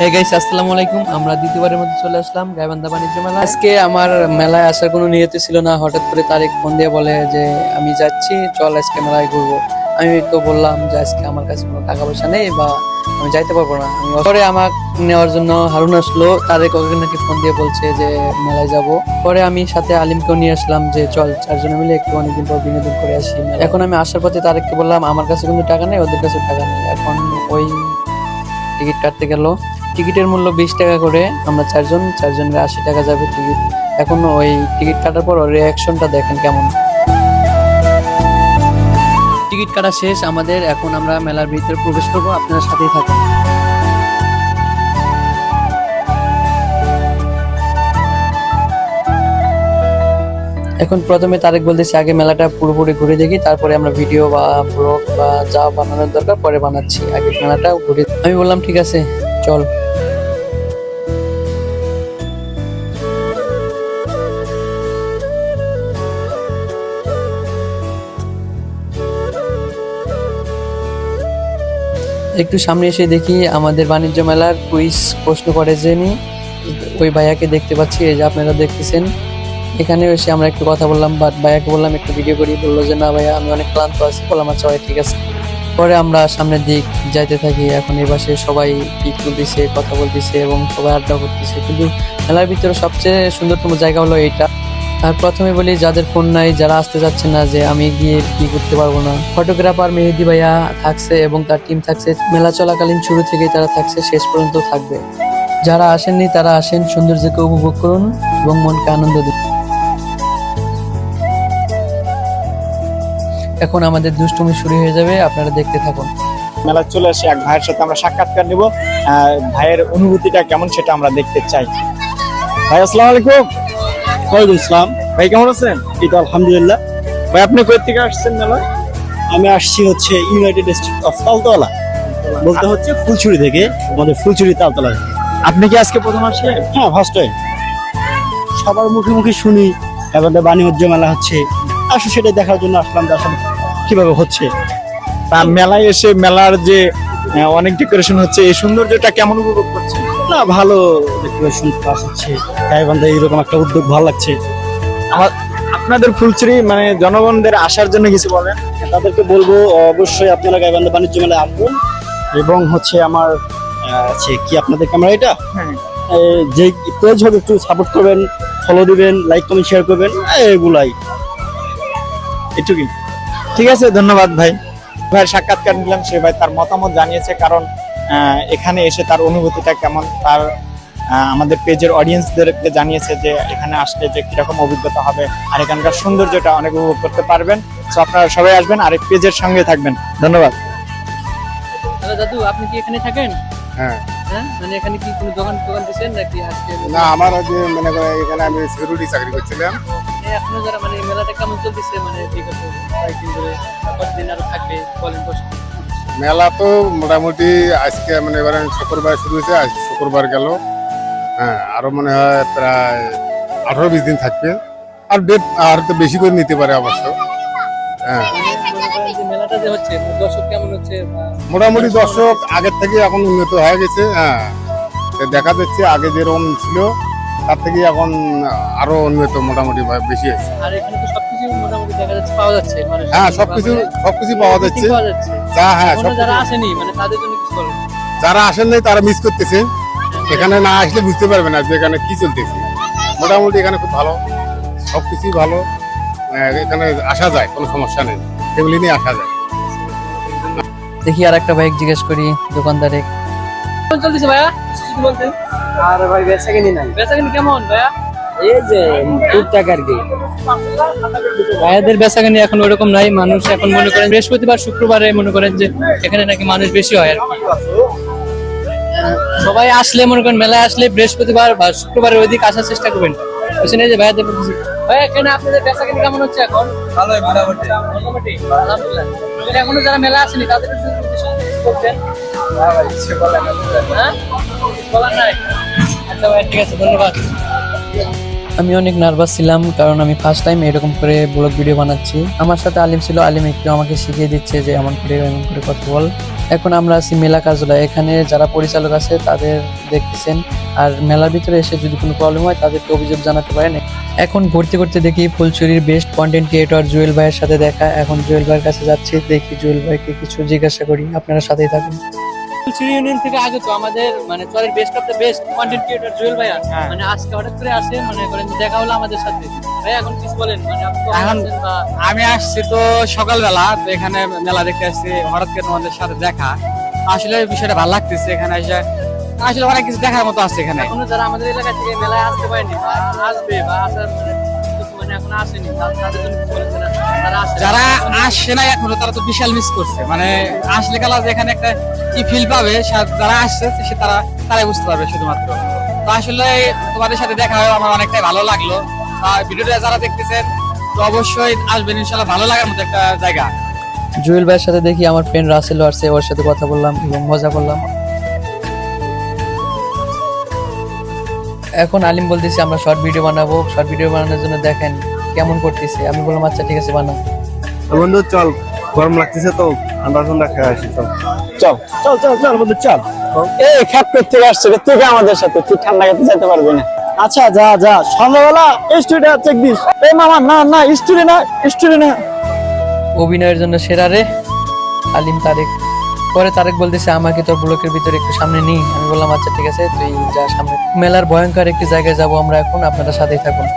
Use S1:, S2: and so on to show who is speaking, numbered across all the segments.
S1: এই গাইস আসসালামু আলাইকুম। আমরা দ্বিতীয়বারের মধ্যে চলে আসলাম গাইবান্ধা বাণিজ্য মেলা। আজকে আমার মেলায় আসার কোনো নিয়তি ছিল না, হঠাৎ করে তারিক ফোন দিয়ে বলে যে আমি যাচ্ছি, চল আজকে মেলায় ঘুরবো। আমি তো বললাম যে আজকে আমার কাছে কোনো টাকা পয়সা নেই বা আমি যাইতে পারবো না। পরে আমাকে নেওয়ার জন্য হারুন আসলো, তারিক ওকে নাকি ফোন দিয়ে বলছে যে মেলায় যাব। পরে আমি সাথে আলিমকেও নিয়ে আসলাম যে চল চারজনে মিলে একটু অনেকদিন পর বিনোদন করে আসি। এখন আমি আসার পথে তারিককে বললাম আমার কাছে কিন্তু টাকা নেই, ওদের কাছে টাকা নেই। এখন ওই টিকিট কাটতে গেল, টিকিটের মূল্য 20 টাকা করে। আমরা চারজনের 80 টাকা যাবে টিকিট। এখন ওই টিকিট কাটার পর ওর রিয়াকশনটা দেখেন কেমন। টিকিট কাটা শেষ আমাদের, এখন আমরা মেলার ভিতরে প্রবেশ করবো, আপনার সাথেই থাকুন। এখন প্রথমে তারেক বলতেছে আগে মেলাটা পুরোপুরি ঘুরে দেখি, তারপরে আমরা ভিডিও বা ব্লগ বা যা বানানোর দরকার পরে বানাচ্ছি, আগে মেলাটা ঘুরে। আমি বললাম ঠিক আছে চল। একটু সামনে এসে দেখি আমাদের বাণিজ্য মেলার কুইজ প্রশ্ন করে যিনি, ওই ভাইয়াকে দেখতে পাচ্ছি, এই যে আপনারা দেখতেছেন। এখানে এসে আমরা একটু কথা বললাম, বাট ভাইয়াকে বললাম একটু ভিডিও করি, বললো যে না ভাইয়া আমি অনেক ক্লান্ত আছি। বললাম আচ্ছা ভাই ঠিক আছে। পরে আমরা সামনের দিক যাইতে থাকি। এখন এই পাশে সবাই পিক তুলতেছে, কথা বলতেছে এবং সবাই আড্ডা করতেছে। কিন্তু মেলার ভিতরে সবচেয়ে সুন্দরতম জায়গা হলো এইটা। আর প্রথমে বলি যাদের ফোন নাই, যারা আসতে যাচ্ছে না যে আমি গিয়ে কি করতে পারবো না, ফটোগ্রাফার মেহেদি ভাইয়া থাকছে এবং তার টিম থাকছে। মেলা চলাকালীন শুরু থেকেই তারা থাকছে, শেষ পর্যন্ত থাকবে। যারা আসেননি তারা আসেন, সৌন্দর্যকে উপভোগ করুন এবং মনকে আনন্দ দিন। এখন আমাদের দুষ্টুমি শুরু হয়ে যাবে, আপনারা দেখতে থাকুন।
S2: মেলা চলে আসে এক ভাইয়ের সাথে আমরা সাক্ষাৎকার নিব, ভাইয়ের অনুভূতিটা কেমন সেটা আমরা দেখতে চাই। ভাই আসসালামু আলাইকুম।
S3: ওয়ালাইকুম আসসালাম।
S2: ভাই কেমন আছেন?
S3: এই তো আলহামদুলিল্লাহ।
S2: ভাই আপনি কোথা থেকে আসছেন মেলা?
S3: আমি আসছি হচ্ছে ইউনাইটেড স্টেট অফ তালতলা, বলতে হচ্ছে ফুলছড়ি থেকে, আমাদের ফুলছড়ি তালতলা থেকে।
S2: আপনি কি আজকে প্রথম আসছেন?
S3: হ্যাঁ ফার্স্ট টাইম। সবার মুখে মুখে শুনি এবারে বাণিজ্য মেলা হচ্ছে, আসলে সেটা দেখার জন্য আসলাম যে আসলে কিভাবে হচ্ছে।
S2: তা মেলায় এসে মেলার যে অনেক ডেকোরেশন হচ্ছে, এই সৌন্দর্যটা কেমন উপভোগ করছেন?
S3: না ভালো ডেকোরেশন ক্লাস হচ্ছে, গাইবান্ধা এরকম একটা উদ্যোগ ভালো লাগছে।
S2: আপনাদের ফুলছড়ি মানে জনগণদের আসার জন্য কিছু বলেন।
S3: তাদেরকে বলবো অবশ্যই আপনারা গাইবান্ধা বাণিজ্য মেলায় আসবেন এবং হচ্ছে আমার কি আপনাদের ক্যামেরা এটা যে পেজ হবে একটু সাপোর্ট করবেন, ফলো দিবেন, লাইক কমেন্ট শেয়ার করবেন, এগুলাই
S2: এটুকুই। ঠিক আছে, ধন্যবাদ ভাই। ভাইয়ের সাক্ষাৎকার নিলাম, সে ভাই তার মতামত জানিয়েছে, কারণ এখানে এসে তার অনুভূতিটা কেমন, তার আমাদের পেজের অডিয়েন্সদেরকে জানিয়েছে যে এখানে আসলে যে কিরকম অভিজ্ঞতা হবে আর এখানকার সৌন্দর্যটা অনেক উপভোগ করতে পারবেন। তো আপনারা সবাই আসবেন আর এই পেজের সঙ্গে থাকবেন। ধন্যবাদ।
S1: দাদু আপনি কি এখানে থাকেন?
S4: হ্যাঁ,
S1: মানে এখানে কি কোনো দোকান দিচ্ছেন নাকি আজকে?
S4: না আমার যে মনে করে এখানে আমি সিকিউরিটি চাকরি করছিলাম।
S1: এখনো যারা মানে মেলাটা কেমন চলতেছে, মানে বিগত কয়েকদিন ধরে, কতদিন আরো থাকবে বলেন?
S4: মেলা তো মোটামুটি আজকে মানে এবারে শুক্রবার শুরু হয়েছে, আজ শুক্রবার গেল। হ্যাঁ, আরো মনে হয় প্রায় 18-20 দিন থাকবে। আর ডেট আর তো বেশি করে নিতে পারে অবশ্য। হ্যাঁ,
S1: মেলাটা যে হচ্ছে দর্শক কেমন হচ্ছে?
S4: মোটামুটি দর্শক আগের থেকে এখন উন্নত হয়ে গেছে। হ্যাঁ, দেখা যাচ্ছে আগে যেরকম ছিল তার থেকে এখন আরো উন্নত মোটামুটি বেশি হয়েছে।
S1: আর এখানে তো সবকিছু মোটামুটি দেখা যাচ্ছে, পাওয়া যাচ্ছে।
S4: হ্যাঁ, সবকিছু পাওয়া যাচ্ছে। হ্যাঁ,
S1: যারা আসেনি মানে তাদের জন্য কিছু বলেন।
S4: যারা আসেন নাই তারা মিস করতেছে, এখানে না আসলে বুঝতে পারবে না যে এখানে কি চলতেছে। মোটামুটি এখানে খুব ভালো, সবকিছুই ভালো, এখানে আসা যায়, কোনো সমস্যা নেই, ফ্যামিলি নিয়ে আসা যায়।
S1: দেখি আর একটা বাইক জিজ্ঞেস করি দোকানদারে। কেমন চলতেছে ভাইয়া? কিছু বলতেন?
S3: আর ভাই বেচাকেনি নাই।
S1: বেচাকেনি কেমন ভাইয়া?
S3: এই যে টুকটাক আর কি।
S1: ভাইয়াদের বেচাকেনি এখন ওরকম নাই। মানুষ এখন মনে করেন বৃহস্পতিবার শুক্রবারে মনে করেন যে এখানে নাকি মানুষ বেশি হয় আর কি। সবাই আসলে মনে করেন মেলায় আসলে বৃহস্পতিবার বা শুক্রবারের ওই দিকে আসার চেষ্টা করবেন। বুঝছেন? এই যে ভাইয়াদের বলতেছি, ভাইয়া এখানে আপনাদের বেচাকেনি কেমন হচ্ছে এখন?
S3: ভালোই মোটামুটি।
S1: আলহামদুলিল্লাহ। এখনো যারা মেলা আসেনি তাদের বলছেন? হ্যাঁ, বলার নাই। আচ্ছা ভাই ঠিক আছে, ধন্যবাদ। আমি অনেক নার্ভাস ছিলাম, কারণ আমি ফার্স্ট টাইম এরকম করে ব্লগ ভিডিও বানাচ্ছি। আমার সাথে আলিম ছিল, আলিম একটু আমাকে শিখিয়ে দিচ্ছে যে এমন করে কথা বল। এখন আমরা আছি মেলা কার্যালয়, এখানে যারা পরিচালক আছে তাদের দেখতেছেন। আর মেলার ভিতরে এসে যদি কোনো প্রবলেম হয় তাদেরকে অভিযোগ জানাতে পারেন। এখন ঘুরতে ঘুরতে দেখি ফুলচুরির বেস্ট কন্টেন্ট ক্রিয়েটর জুয়েল ভাইয়ের সাথে দেখা। এখন জুয়েল ভাইয়ের কাছে যাচ্ছি, দেখি জুয়েল ভাইকে কিছু জিজ্ঞাসা করি। আপনারা সাথেই থাকুন। ফুলচুরি ইউনিয়ন থেকে আগে তো আমাদের মানে চরের best of the best content creator Jewel ভাইয়া মানে আজকে হঠাৎ করে আসে, মনে করেন দেখা হলো আমাদের সাথে। ভাই এখন কিছু বলেন, মানে আপনি কখন
S5: এখন
S1: আসছেন বা
S5: আমি আসছি তো সকালবেলা, তো এখানে মেলা দেখতে আসছি, হঠাৎ করে তোমাদের সাথে দেখা। আসলে বিষয়টা ভালো লাগতেছে এখানে এসে, আসলে অনেক কিছু দেখার মতো আছে এখানে।
S1: এখনো যারা আমাদের এলাকা থেকে মেলায় আসতে পারেনি বা এখন আসবে বা আসার মানে কিছু মানে এখন আসেনি, তাদের জন্য কিছু বলেন না? তারা আসছে,
S5: যারা আসছে না এখনো তারা তো বিশাল মিস করছে। মানে আসলে কালা যে এখানে একটা কি ফিল পাবে, যারা আসছে সে তারাই বুঝতে পারবে শুধুমাত্র। তো আসলে তোমাদের সাথে দেখা হয় আমার অনেকটাই ভালো লাগলো। ভিডিওটা যারা দেখতেছেন তো অবশ্যই আসবেন, ইনশাল্লাহ ভালো লাগার মতো একটা জায়গা।
S1: জুয়েল ভাইয়ের সাথে দেখি আমার ফ্রেন্ড রাসেলও আসছে, ওর সাথে কথা বললাম এবং মজা করলাম। এখন আলিম বলতেছে আমরা শর্ট ভিডিও বানাবো, শর্ট ভিডিও বানানোর জন্য দেখেন কেমন করতেছে। আমি বললাম আচ্ছা ঠিক আছে বানা।
S3: বন্ধু চল, গরম লাগতেছে তো, ঠান্ডা ঠান্ডা খেয়ে আসি। চল চল চল চল চল বন্ধু চল। এই খ্যাপের থেকে আসছে রে, তুই আমাদের সাথে, তুই ঠান্ডা খেতে যেতে পারবি না। আচ্ছা যা যা, সন্ধ্যাবেলা স্টুডিও চেক দিস। এই মামা না না, স্টুডিও না।
S1: অভিনয়ের জন্য সেরা রে আলিম তারেক। পরে তারেক বলতেছে আমাকে তোর ব্লকের ভিতরে একটু সামনে নিই। আমি বললাম আচ্ছা ঠিক আছে তুই যা সামনে। মেলার ভয়ঙ্কর একটি জায়গায় যাব আমরা এখন, আপনারা সাথেই থাকুন।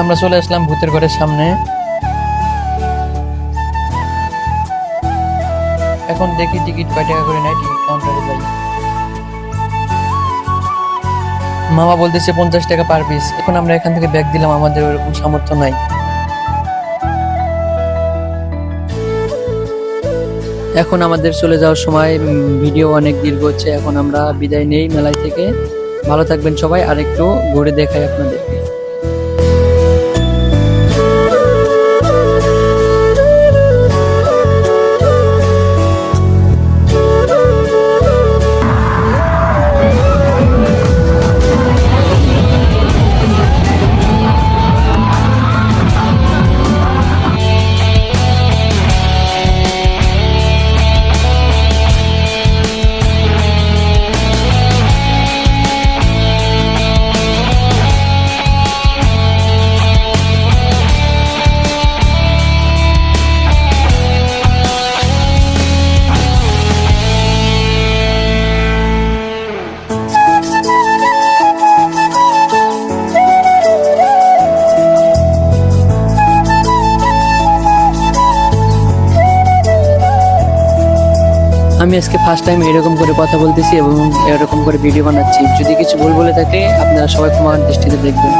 S1: আমরা চলে আসলাম ভূতের ঘরের সামনে। এখন দেখি টিকিট কয় টাকা করে নেয়, টিকিট কাউন্টারে যাই। মামা বলতেছে 50 টাকা পার পিস। এখন আমরা এখান থেকে ব্যাগ দিলাম, আমাদের ওরকম সামর্থ্য নাই। এখন আমাদের চলে যাওয়ার সময়, ভিডিও অনেক দীর্ঘ হচ্ছে, এখন আমরা বিদায় নেই মেলায় থেকে। ভালো থাকবেন সবাই, আর একটু ঘুরে দেখাই আপনাদেরকে। আমি আজকে ফার্স্ট টাইম এরকম করে কথা বলতেছি এবং এরকম করে ভিডিও বানাচ্ছি। যদি কিছু ভুল বলে থাকে আপনারা সবাই ক্ষমার দৃষ্টিতে দেখবেন।